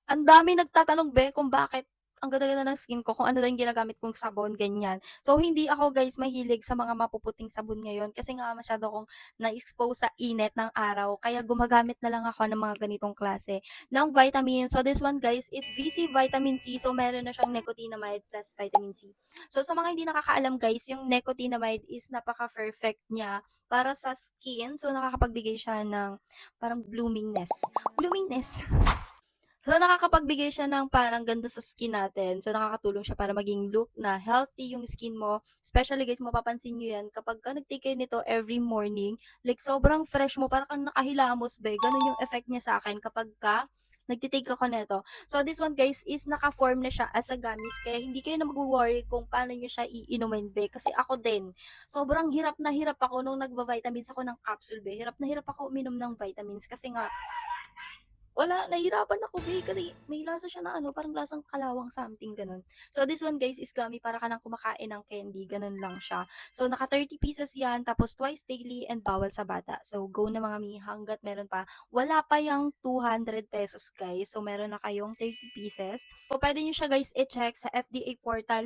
Ang dami nagtatanong be kung bakit ang ganda-ganda ng skin ko, kung ano daw yung ginagamit kong sabon, ganyan. So, hindi ako guys mahilig sa mga mapuputing sabon ngayon kasi nga masyado akong na-expose sa init ng araw. Kaya gumagamit na lang ako ng mga ganitong klase ng vitamin. So, this one guys is VC Vitamin C. So, meron na siyang nicotinamide plus vitamin C. So, sa mga hindi nakakaalam guys, yung nicotinamide is napaka-perfect niya para sa skin. So, nakakapagbigay siya ng parang bloomingness. Bloomingness. So, nakakapagbigay siya ng parang ganda sa skin natin. So, nakakatulong siya para maging look na healthy yung skin mo. Especially guys, mapapansin nyo yan kapag ka nag-take kayo nito every morning, like sobrang fresh mo, parang kang nakahilamos be. Ganun yung effect niya sa akin kapag ka nagtitake ako nito. So, this one guys is naka-form na siya as a gummies. Kaya hindi kayo na mag-worry kung paano nyo siya iinumin be. Kasi ako din, sobrang hirap na hirap ako nung nagva-vitamins ako ng capsule be. Hirap na hirap ako uminom ng vitamins kasi nga wala, nahirapan ako be, kasi may lasa siya na ano, parang lasang kalawang something, gano'n. So, this one guys is gummy, para ka ng kumakain ng candy, gano'n lang siya. So, naka 30 pieces yan, tapos twice daily and bawal sa bata. So, go na mga mi, hanggat meron pa. Wala pa yung 200 pesos guys, so meron na kayong 30 pieces. So, pwede nyo siya guys i-check sa FDA portal